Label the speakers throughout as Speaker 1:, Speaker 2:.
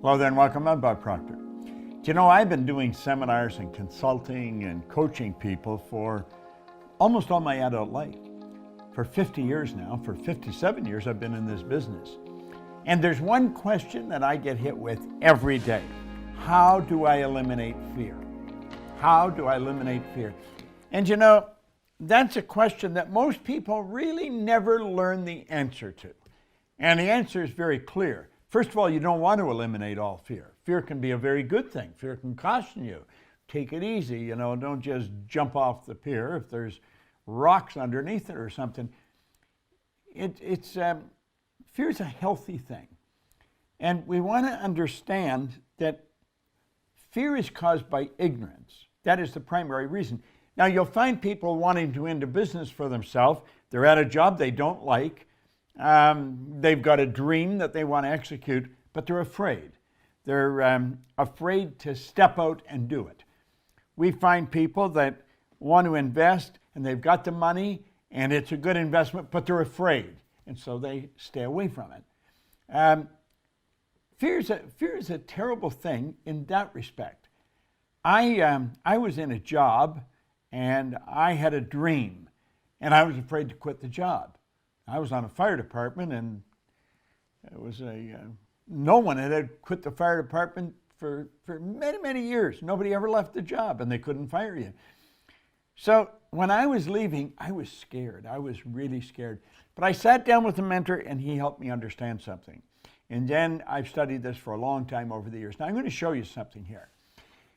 Speaker 1: Hello there and welcome. I'm Bob Proctor. Do you know, I've been doing seminars and consulting and coaching people for almost all my adult life. For 50 years now, for 57 years I've been in this business. And there's one question that I get hit with every day. How do I eliminate fear? How do I eliminate fear? And you know, that's a question that most people really never learn the answer to. And the answer is very clear. First of all, you don't want to eliminate all fear. Fear can be a very good thing. Fear can caution you. Take it easy, you know, don't just jump off the pier if there's rocks underneath it or something. Fear is a healthy thing. And we want to understand that fear is caused by ignorance. That is the primary reason. Now, you'll find people wanting to enter business for themselves. They're at a job they don't like. They've got a dream that they want to execute, but they're afraid. They're afraid to step out and do it. We find people that want to invest and they've got the money and it's a good investment, but they're afraid, and so they stay away from it. Fear is a terrible thing in that respect. I was in a job and I had a dream and I was afraid to quit the job. I was on a fire department, and it was no one had quit the fire department for many, many years. Nobody ever left the job, and they couldn't fire you. So when I was leaving, I was scared. I was really scared. But I sat down with a mentor, and he helped me understand something. And then I've studied this for a long time over the years. Now I'm going to show you something here.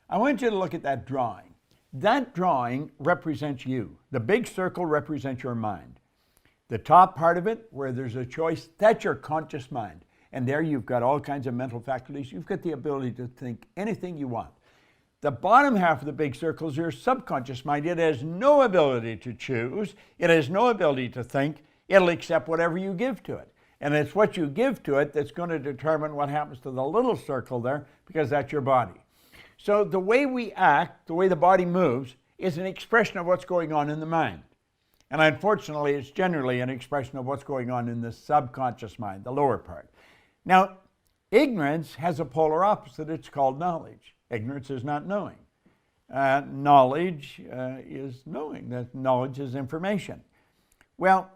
Speaker 1: I want you to look at that drawing. That drawing represents you. The big circle represents your mind. The top part of it, where there's a choice, that's your conscious mind. And there you've got all kinds of mental faculties. You've got the ability to think anything you want. The bottom half of the big circle is your subconscious mind. It has no ability to choose. It has no ability to think. It'll accept whatever you give to it. And it's what you give to it that's going to determine what happens to the little circle there, because that's your body. So the way we act, the way the body moves, is an expression of what's going on in the mind. And unfortunately, it's generally an expression of what's going on in the subconscious mind, the lower part. Now, ignorance has a polar opposite. It's called knowledge. Ignorance is not knowing. Knowledge is knowing. That knowledge is information. Well,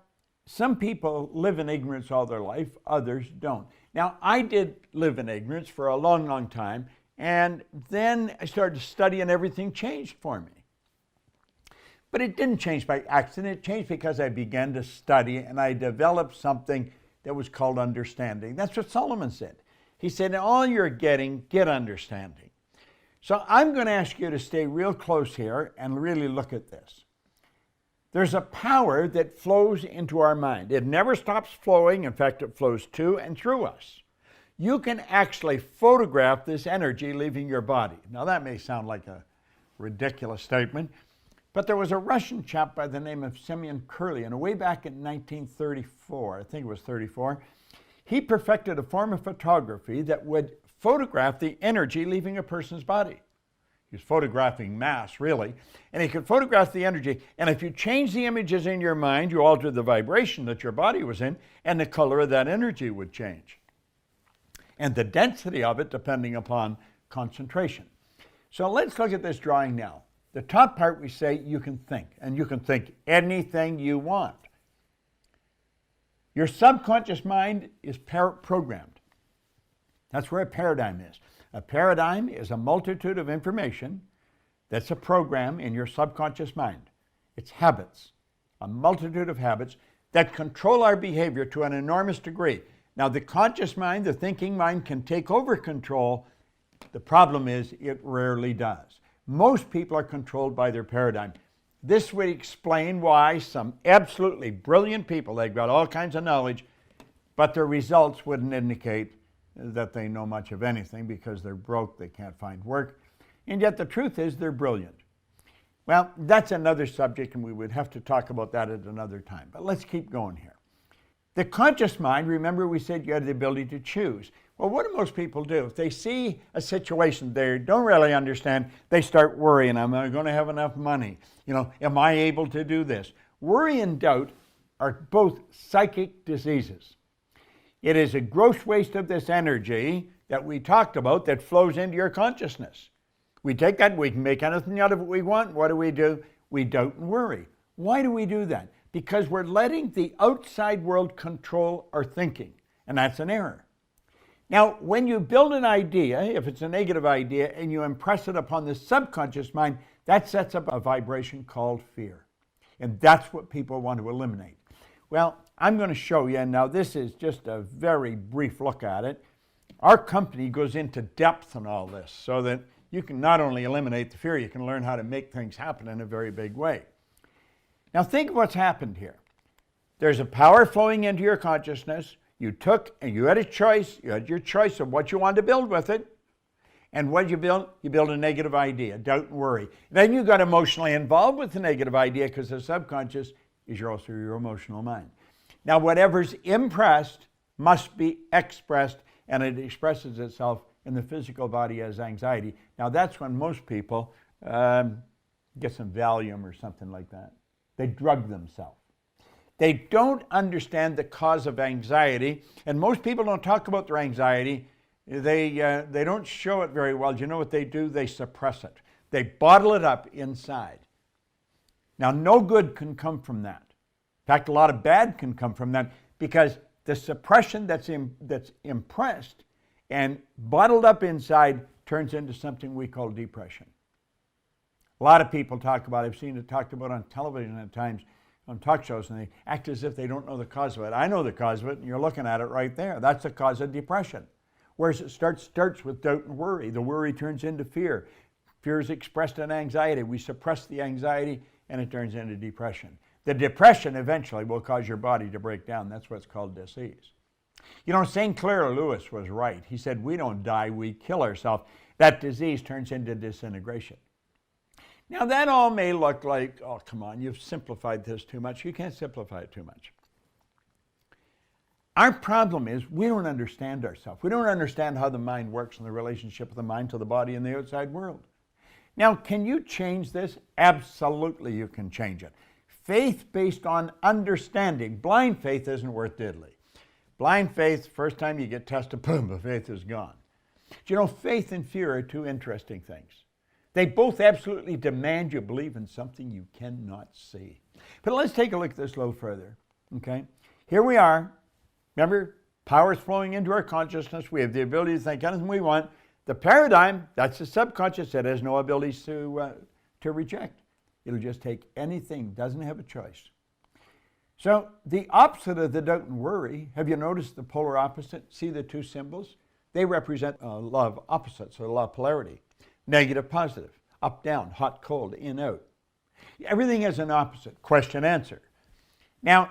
Speaker 1: some people live in ignorance all their life. Others don't. Now, I did live in ignorance for a long, long time. And then I started to study and everything changed for me. But it didn't change by accident. It changed because I began to study and I developed something that was called understanding. That's what Solomon said. He said, all you're getting, get understanding. So I'm going to ask you to stay real close here and really look at this. There's a power that flows into our mind. It never stops flowing. In fact, it flows to and through us. You can actually photograph this energy leaving your body. Now that may sound like a ridiculous statement, but there was a Russian chap by the name of Semyon Kurly, and way back in 1934, I think it was 34, he perfected a form of photography that would photograph the energy leaving a person's body. He was photographing mass, really, and he could photograph the energy, and if you change the images in your mind, you alter the vibration that your body was in, and the color of that energy would change. And the density of it depending upon concentration. So let's look at this drawing now. The top part, we say you can think, and you can think anything you want. Your subconscious mind is programmed. That's where a paradigm is. A paradigm is a multitude of information that's a program in your subconscious mind. It's habits, a multitude of habits that control our behavior to an enormous degree. Now, the conscious mind, the thinking mind, can take over control. The problem is it rarely does. Most people are controlled by their paradigm. This would explain why some absolutely brilliant people, they've got all kinds of knowledge, but their results wouldn't indicate that they know much of anything because they're broke, they can't find work, and yet the truth is they're brilliant. Well, that's another subject, and we would have to talk about that at another time, but let's keep going here. The conscious mind, remember we said you had the ability to choose. Well, what do most people do? If they see a situation they don't really understand, they start worrying. Am I going to have enough money? You know, am I able to do this? Worry and doubt are both psychic diseases. It is a gross waste of this energy that we talked about that flows into your consciousness. We take that, we can make anything out of it we want. What do? We doubt and worry. Why do we do that? Because we're letting the outside world control our thinking, and that's an error. Now, when you build an idea, if it's a negative idea, and you impress it upon the subconscious mind, that sets up a vibration called fear. And that's what people want to eliminate. Well, I'm going to show you, and now this is just a very brief look at it. Our company goes into depth on all this so that you can not only eliminate the fear, you can learn how to make things happen in a very big way. Now think of what's happened here. There's a power flowing into your consciousness. You took and you had a choice. You had your choice of what you wanted to build with it. And what did you build? You build a negative idea, doubt and worry. Then you got emotionally involved with the negative idea because the subconscious is also your emotional mind. Now whatever's impressed must be expressed, and it expresses itself in the physical body as anxiety. Now that's when most people get some Valium or something like that. They drug themselves. They don't understand the cause of anxiety, and most people don't talk about their anxiety. They don't show it very well. Do you know what they do? They suppress it. They bottle it up inside. Now, no good can come from that. In fact, a lot of bad can come from that because the suppression that's impressed and bottled up inside turns into something we call depression. A lot of people talk about, I've seen it talked about on television at times, on talk shows, and they act as if they don't know the cause of it. I know the cause of it, and you're looking at it right there. That's the cause of depression. Whereas it starts with doubt and worry. The worry turns into fear. Fear is expressed in anxiety. We suppress the anxiety, and it turns into depression. The depression eventually will cause your body to break down. That's what's called disease. You know, St. Clair Lewis was right. He said, we don't die, we kill ourselves. That disease turns into disintegration. Now that all may look like, oh, come on, you've simplified this too much. You can't simplify it too much. Our problem is we don't understand ourselves. We don't understand how the mind works and the relationship of the mind to the body and the outside world. Now, can you change this? Absolutely, you can change it. Faith based on understanding. Blind faith isn't worth diddly. Blind faith, first time you get tested, boom, the faith is gone. Do you know, faith and fear are two interesting things. They both absolutely demand you believe in something you cannot see. But let's take a look at this a little further, okay? Here we are. Remember, power is flowing into our consciousness. We have the ability to think anything we want. The paradigm, that's the subconscious. It has no abilities to reject. It'll just take anything, doesn't have a choice. So the opposite of the doubt and worry, have you noticed the polar opposite? See the two symbols? They represent a law of opposites, or a law of polarity. Negative, positive, up, down, hot, cold, in, out. Everything has an opposite, question, answer. Now,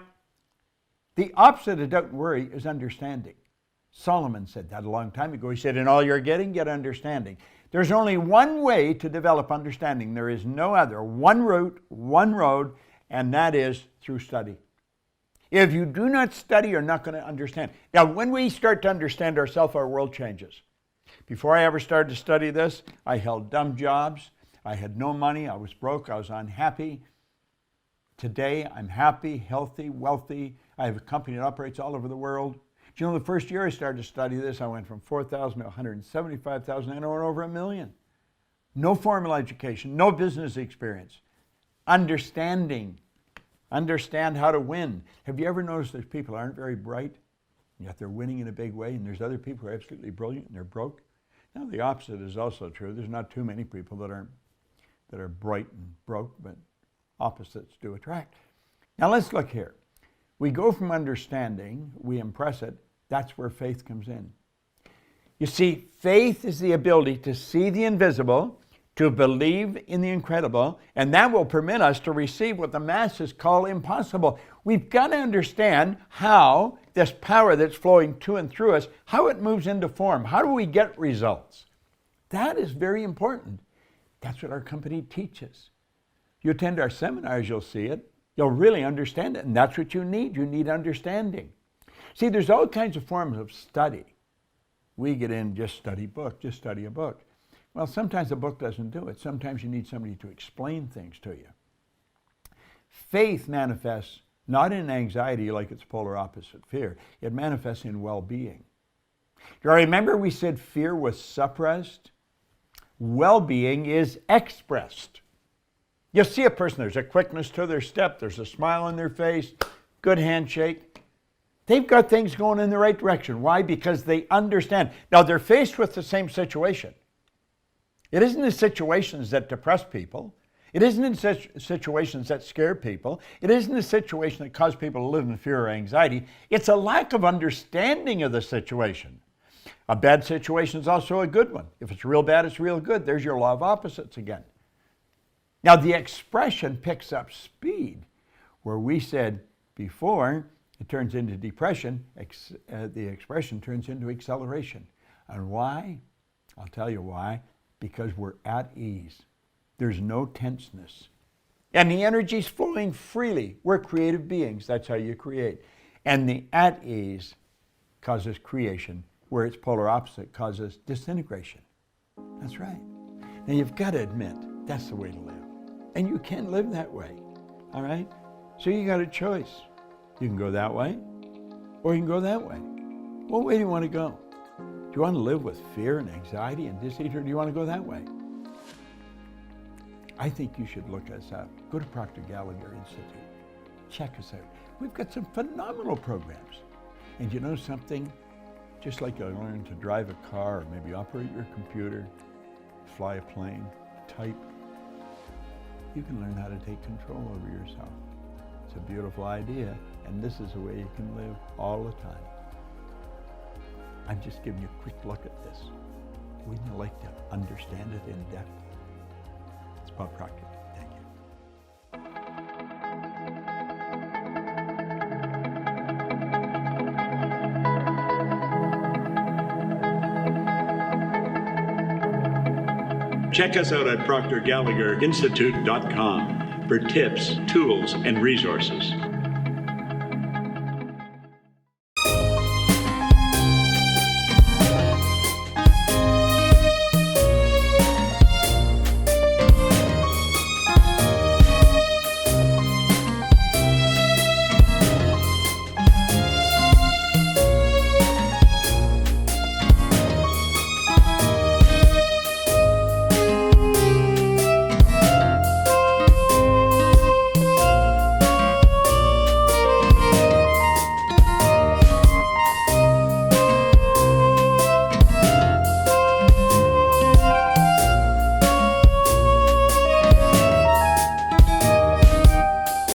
Speaker 1: the opposite of doubt and worry is understanding. Solomon said that a long time ago. He said, in all you're getting, get understanding. There's only one way to develop understanding. There is no other. One route, one road, and that is through study. If you do not study, you're not going to understand. Now, when we start to understand ourselves, our world changes. Before I ever started to study this, I held dumb jobs. I had no money. I was broke. I was unhappy. Today, I'm happy, healthy, wealthy. I have a company that operates all over the world. Do you know, the first year I started to study this, I went from 4,000 to 175,000, and I went over 1 million. No formal education, no business experience. Understanding. Understand how to win. Have you ever noticed that people aren't very bright, yet they're winning in a big way, and there's other people who are absolutely brilliant and they're broke? Now, the opposite is also true. There's not too many people that are bright and broke, but opposites do attract. Now, let's look here. We go from understanding, we impress it, that's where faith comes in. You see, faith is the ability to see the invisible, to believe in the incredible, and that will permit us to receive what the masses call impossible. We've got to understand how this power that's flowing to and through us, how it moves into form. How do we get results? That is very important. That's what our company teaches. You attend our seminars, you'll see it. You'll really understand it, and that's what you need. You need understanding. See, there's all kinds of forms of study. We get in, just study a book. Well, sometimes a book doesn't do it. Sometimes you need somebody to explain things to you. Faith manifests not in anxiety like its polar opposite, fear. It manifests in well-being. Do you remember we said fear was suppressed? Well-being is expressed. You see a person, there's a quickness to their step, there's a smile on their face, good handshake. They've got things going in the right direction. Why? Because they understand. Now, they're faced with the same situation. It isn't the situations that depress people. It isn't in situations that scare people. It isn't a situation that cause people to live in fear or anxiety. It's a lack of understanding of the situation. A bad situation is also a good one. If it's real bad, it's real good. There's your law of opposites again. Now, the expression picks up speed. Where we said before, it turns into depression, the expression turns into acceleration. And why? I'll tell you why. Because we're at ease. There's no tenseness. And the energy's flowing freely. We're creative beings. That's how you create. And the at ease causes creation, where its polar opposite causes disintegration. That's right. Now you've got to admit, that's the way to live. And you can live that way. All right? So you got a choice. You can go that way, or you can go that way. What way do you want to go? Do you want to live with fear and anxiety and disease, or do you want to go that way? I think you should look us up. Go to Proctor Gallagher Institute. Check us out. We've got some phenomenal programs. And you know something? Just like you learn to drive a car, or maybe operate your computer, fly a plane, type, you can learn how to take control over yourself. It's a beautiful idea, and this is the way you can live all the time. I'm just giving you a quick look at this. Wouldn't you like to understand it in depth? It's Bob Proctor. Thank you.
Speaker 2: Check us out at ProctorGallagherInstitute.com for tips, tools, and resources.